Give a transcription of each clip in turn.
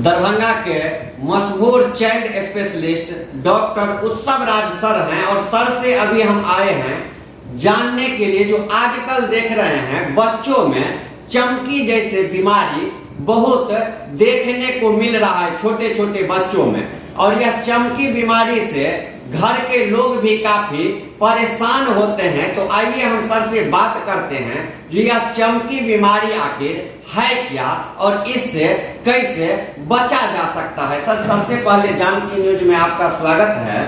दरभंगा के मशहूर child specialist doctor उत्सव राज सर हैं और सर से अभी हम आए हैं जानने के लिए जो आजकल देख रहे हैं बच्चों में चमकी जैसे बीमारी बहुत देखने को मिल रहा है छोटे छोटे बच्चों में। और यह चमकी बीमारी से घर के लोग भी काफी परेशान होते हैं। तो आइए हम सर से बात करते हैं जो यह चमकी बीमारी आखिर है क्या और इससे कैसे बचा जा सकता है। सर सबसे पहले जानकी न्यूज में आपका स्वागत है।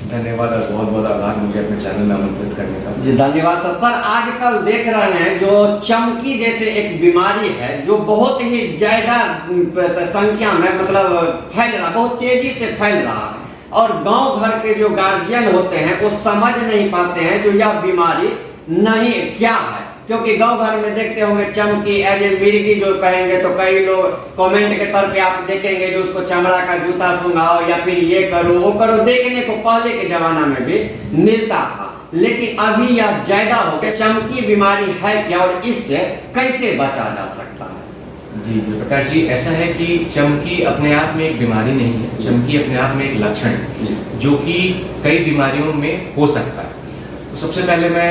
धन्यवाद और बहुत बहुत आभार मुझे अपने चैनल में आमंत्रित करने का। जी धन्यवाद सर। सर आजकल देख रहे हैं जो चमकी जैसे एक बीमारी है जो बहुत ही ज्यादा संख्या में मतलब फैल रहा, बहुत तेजी से फैल रहा है और गांव घर के जो गार्जियन होते हैं वो समझ नहीं पाते हैं जो यह बीमारी नहीं क्या है, क्योंकि गांव घर में देखते होंगे चमकी एज ए मिर्गी जो कहेंगे तो कई लोग कमेंट के तौर पे आप देखेंगे जो उसको चमड़ा का जूता सुंघाओ या फिर ये करो वो करो, देखने को पहले के जमाना में भी मिलता था, लेकिन अभी यह ज्यादा हो गया। चमकी बीमारी है क्या और इससे कैसे बचा जा सकता है? जी प्रकाश जी, ऐसा है कि चमकी अपने आप में एक बीमारी नहीं है, चमकी अपने आप में एक लक्षण है जो कि कई बीमारियों में हो सकता है। तो सबसे पहले मैं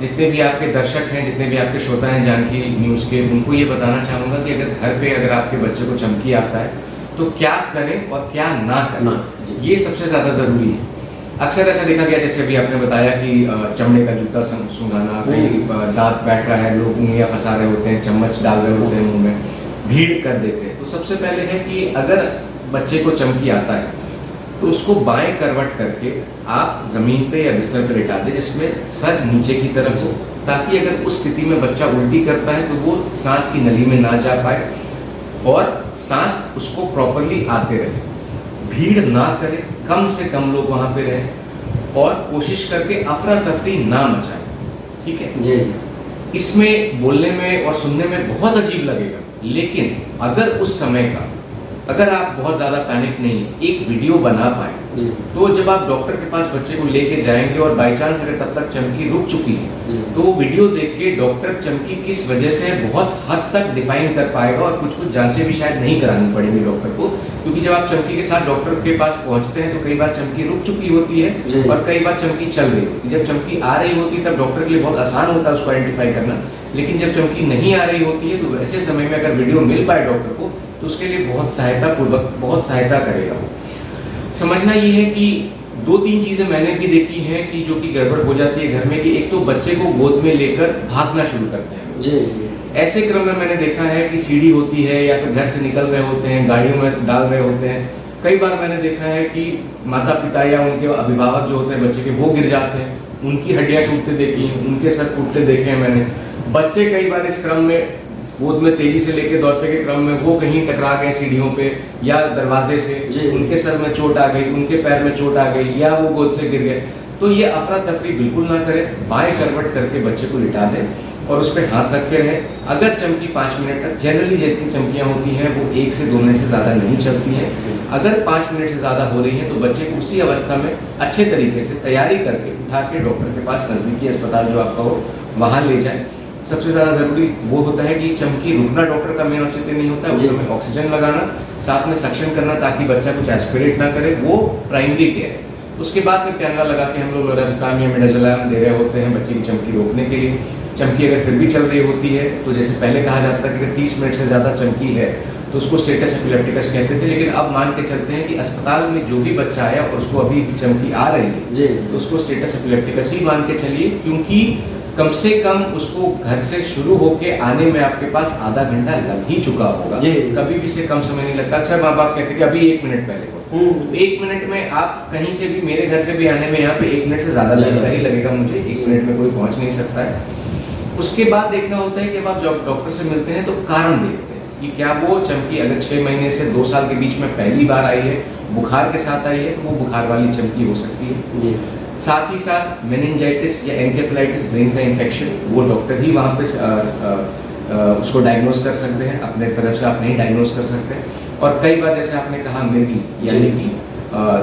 जितने भी आपके दर्शक हैं, जितने भी आपके श्रोता हैं जानकी न्यूज़ के, उनको ये बताना चाहूँगा कि अगर घर पे अगर आपके बच्चे को चमकी आता है तो क्या करें और क्या ना करें, ये सबसे ज़्यादा ज़रूरी है। अक्सर ऐसा देखा गया, जैसे अभी आपने बताया कि चमड़े का जूता सूंघाना, कहीं दांत बैठ रहा है, लोग उंगलियां फंसा रहे होते हैं, चम्मच डाल रहे होते हैं मुंह में, भीड़ कर देते हैं। तो सबसे पहले है कि अगर बच्चे को चमकी आता है तो उसको बाएं करवट करके आप जमीन पे या बिस्तर पे लेटा दें जिसमें सर नीचे की तरफ हो, ताकि अगर उस स्थिति में बच्चा उल्टी करता है तो वो सांस की नली में ना जा पाए और सांस उसको प्रॉपरली आते रहे। भीड़ ना करें, कम से कम लोग वहां पे रहें और कोशिश करके अफरा तफरी ना मचाएं, ठीक है जी। इसमें बोलने में और सुनने में बहुत अजीब लगेगा, लेकिन अगर उस समय का अगर आप बहुत ज्यादा पैनिक नहीं एक वीडियो बना पाए तो जब आप डॉक्टर के पास बच्चे को लेके जाएंगे और बाई चांस अगर तब तक चमकी रुक चुकी है तो वो वीडियो देख के डॉक्टर चमकी किस वजह से बहुत हद तक डिफाइन कर पाएगा और कुछ कुछ जांचें भी शायद नहीं करानी पड़ेंगी डॉक्टर को, क्योंकि जब आप चमकी के साथ डॉक्टर के पास पहुंचते हैं तो कई बार चमकी रुक चुकी होती है और कई बार चमकी चल रही होती है। जब चमकी आ रही होती है तब डॉक्टर के लिए बहुत आसान होता है उसको आइडेंटिफाई करना, लेकिन जब चमकी नहीं आ रही होती है तो ऐसे समय में अगर वीडियो मिल पाए डॉक्टर को तो उसके लिए बहुत सहायता करेगा। समझना ये है कि दो तीन चीजें मैंने भी देखी हैं कि जो कि गड़बड़ हो जाती है घर में, कि एक तो बच्चे को गोद में लेकर भागना शुरू करते हैं जी। ऐसे क्रम में मैंने देखा है कि सीढ़ी होती है या फिर घर से निकल रहे होते हैं, गाड़ियों में डाल रहे होते हैं। कई बार मैंने देखा है कि माता पिता या उनके अभिभावक जो होते हैं बच्चे के वो गिर जाते हैं, उनकी हड्डियां टूटते देखी हैं, उनके सर टूटते देखे हैं मैंने। बच्चे कई बार इस क्रम में गोद में तेजी से लेके दौड़ते के क्रम में वो कहीं टकरा गए सीढ़ियों पे या दरवाजे से, उनके सर में चोट आ गई, उनके पैर में चोट आ गई या वो गोद से गिर गए। तो ये अफरा तफरी बिल्कुल ना करें, बाएं करवट करके बच्चे को लिटा दें और उस पर हाथ रखे रहें। अगर चमकी 5 मिनट तक, जनरली जितनी चमकियाँ होती हैं वो 1 से 2 मिनट से ज़्यादा नहीं चलती हैं। अगर 5 मिनट से ज़्यादा हो रही है तो बच्चे को उसी अवस्था में अच्छे तरीके से तैयारी करके उठा के डॉक्टर के पास नज़दीकी अस्पताल जो आपका हो वहाँ ले जाएं। सबसे ज़्यादा ज़रूरी वो होता है कि चमकी रुकना डॉक्टर का मेन औचित्य नहीं होता है, उस समय ऑक्सीजन लगाना, साथ में सक्शन करना ताकि बच्चा कुछ एस्पिरेट ना करे, वो प्राइमरी केयर है। उसके बाद फिर कैमरा लगा के हम लोग लोराज़ेपाम या मिडाज़ोलैम दे रहे होते हैं बच्चे की चमकी रोकने के लिए। चमकी अगर फिर भी चल रही होती है तो जैसे पहले कहा जाता था कि अगर 30 मिनट से ज़्यादा चमकी है तो उसको स्टेटस एपिलेप्टिकस कहते थे, लेकिन अब मान के चलते हैं कि अस्पताल में जो भी बच्चा आया और उसको अभी चमकी आ रही है तो उसको स्टेटस एपिलेप्टिकस ही मान के चलिए, क्योंकि कम से कम उसको घर से शुरू होके आने में आपके पास आधा घंटा लग ही चुका होगा, कभी भी से कम समय नहीं लगता। अच्छा माँ बाप कहते कि अभी 1 मिनट पहले हो, 1 मिनट में आप कहीं से भी, मेरे घर से भी आने में यहाँ पे 1 मिनट से ज्यादा लगेगा ही लगेगा मुझे, 1 मिनट में कोई पहुंच नहीं सकता है। उसके बाद देखना होता है कि अब आप जब डॉक्टर से मिलते हैं तो कारण देखते हैं कि क्या वो चमकी अगर 6 महीने से 2 साल के बीच में पहली बार आई है, बुखार के साथ आई है तो वो बुखार वाली चमकी हो सकती है। साथ ही साथ मेनिंजाइटिस या एन्केफेलाइटिस, ब्रेन का इन्फेक्शन, वो डॉक्टर ही वहाँ पे उसको डायग्नोज कर सकते हैं, अपने तरफ से आप नहीं डायग्नोज कर सकते। और कई बार जैसे आपने कहा मिर्गी यानी कि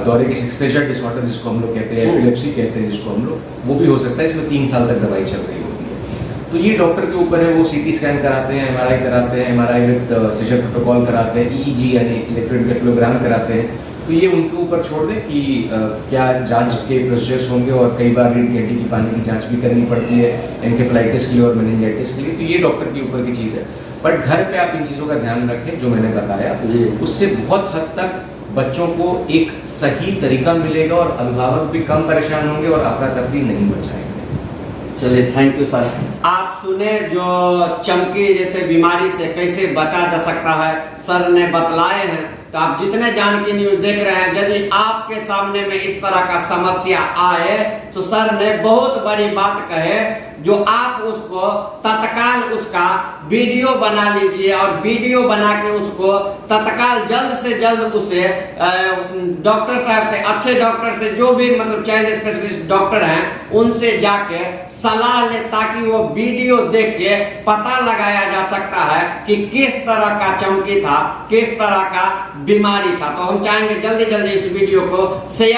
दौरे की सेजर डिसऑर्डर जिसको हम लोग कहते हैं, एपिलेप्सी कहते हैं जिसको हम लोग, वो भी हो सकता है। इसमें 3 साल तक दवाई चल रही होती है। तो ये डॉक्टर के ऊपर है, वो सीटी स्कैन कराते हैं, एमआरआई कराते हैं, एमआरआई विद सीजर प्रोटोकॉल कराते हैं, ईईजी यानी इलेक्ट्रोएन्सेफेलोग्राम कराते हैं। तो ये उनके ऊपर छोड़ दें कि क्या जांच के प्रोसीजर्स होंगे, और कई बार रीढ़ की हड्डी की पानी की जांच भी करनी पड़ती है एन्केफेलाइटिस के लिए और मेनिंजाइटिस के लिए। तो ये डॉक्टर के ऊपर की चीज़ है, बट घर पे आप इन चीज़ों का ध्यान रखें जो मैंने बताया, उससे बहुत हद तक बच्चों को एक सही तरीका मिलेगा और अभिभावक भी कम परेशान होंगे और अफरा तफरी नहीं मचाएंगे। चलिए, थैंक यू सर। आप सुने जो चमकी जैसे बीमारी से कैसे बचा जा सकता है, सर ने बतलाए हैं। तो आप जितने जानकी न्यूज देख रहे हैं, यदि आपके सामने में इस तरह का समस्या आए तो सर ने बहुत बड़ी बात कहे, जो आप उसको तत्काल उसका वीडियो बना लीजिए और वीडियो बना के उसको तत्काल जल्द से जल्द उसे डॉक्टर साहब से, अच्छे डॉक्टर से, जो भी मतलब चाइल्ड स्पेशलिस्ट डॉक्टर हैं उनसे जाके सलाह ले, ताकि वो वीडियो देख के पता लगाया जा सकता है कि किस तरह का चमकी था, किस तरह का बीमारी था। तो हम चाहेंगे जल्दी जल्दी इस वीडियो को शेयर